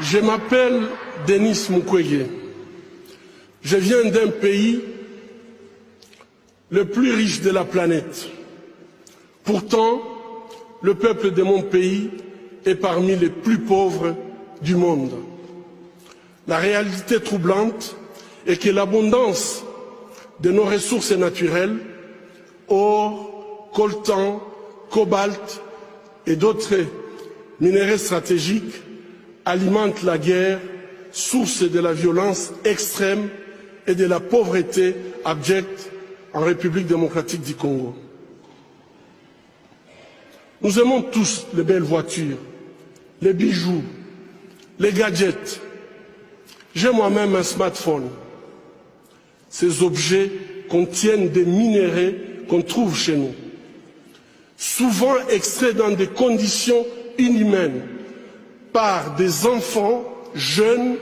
Je m'appelle Denis Mukwege. Je viens d'un pays le plus riche de la planète. Pourtant, le peuple de mon pays est parmi les plus pauvres du monde. La réalité troublante est que l'abondance de nos ressources naturelles, or, coltan, cobalt et d'autres minéraux stratégiques, alimente la guerre, source de la violence extrême et de la pauvreté abjecte en République démocratique du Congo. Nous aimons tous les belles voitures, les bijoux, les gadgets. J'ai moi-même un smartphone. Ces objets contiennent des minéraux qu'on trouve chez nous, souvent extraits dans des conditions inhumaines par des enfants jeunes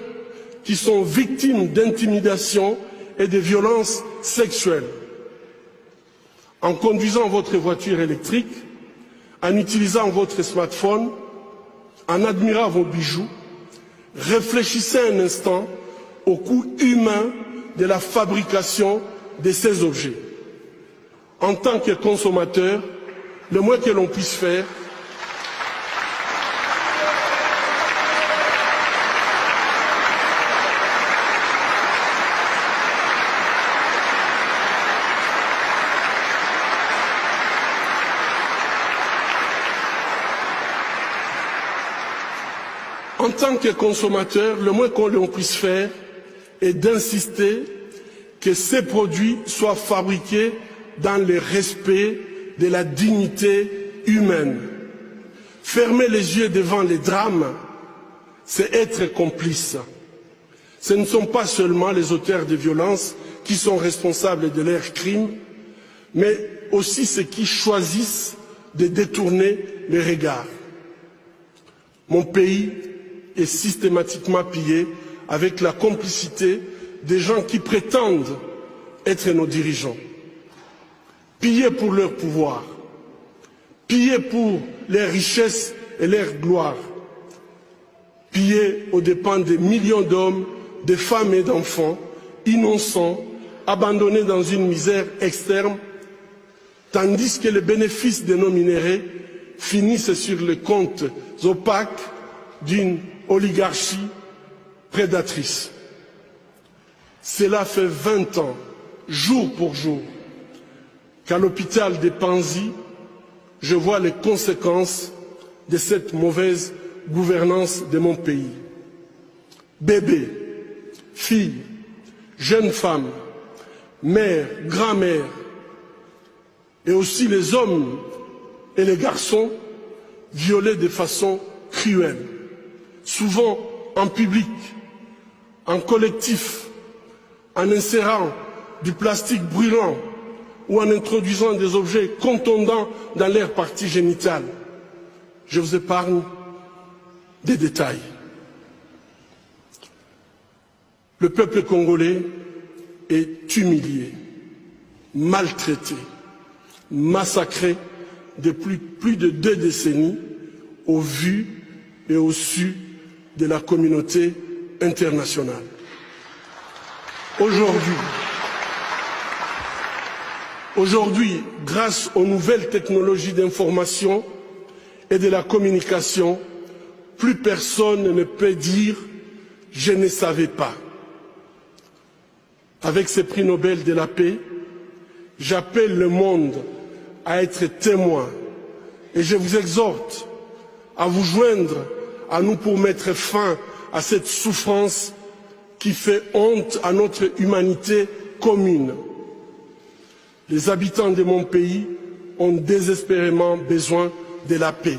qui sont victimes d'intimidation et de violences sexuelles. En conduisant votre voiture électrique, en utilisant votre smartphone, en admirant vos bijoux, réfléchissez un instant au coût humain de la fabrication de ces objets. En tant que consommateur, le moins que l'on puisse faire, en tant que consommateur, le moins que l'on puisse faire est d'insister que ces produits soient fabriqués dans le respect de la dignité humaine. Fermer les yeux devant les drames, c'est être complice. Ce ne sont pas seulement les auteurs de violences qui sont responsables de leurs crimes, mais aussi ceux qui choisissent de détourner les regards. Mon pays est systématiquement pillé avec la complicité des gens qui prétendent être nos dirigeants. Pillés pour leur pouvoir, pillés pour leurs richesses et leur gloire, pillés aux dépens des millions d'hommes, de femmes et d'enfants, innocents, abandonnés dans une misère externe, tandis que les bénéfices de nos minéraux finissent sur les comptes opaques d'une oligarchie prédatrice. Cela fait 20 ans, jour pour jour, qu'à l'hôpital de Panzi, je vois les conséquences de cette mauvaise gouvernance de mon pays. Bébés, filles, jeunes femmes, mères, grand-mères, et aussi les hommes et les garçons violés de façon cruelle, souvent en public, en collectif, en insérant du plastique brûlant ou en introduisant des objets contondants dans leur partie génitale. Je vous épargne des détails. Le peuple congolais est humilié, maltraité, massacré depuis plus de 2 décennies au vu et au su de la communauté internationale. Aujourd'hui, grâce aux nouvelles technologies d'information et de la communication, plus personne ne peut dire « je ne savais pas ». Avec ce prix Nobel de la paix, j'appelle le monde à être témoin et je vous exhorte à vous joindre à nous pour mettre fin à cette souffrance qui fait honte à notre humanité commune. Les habitants de mon pays ont désespérément besoin de la paix.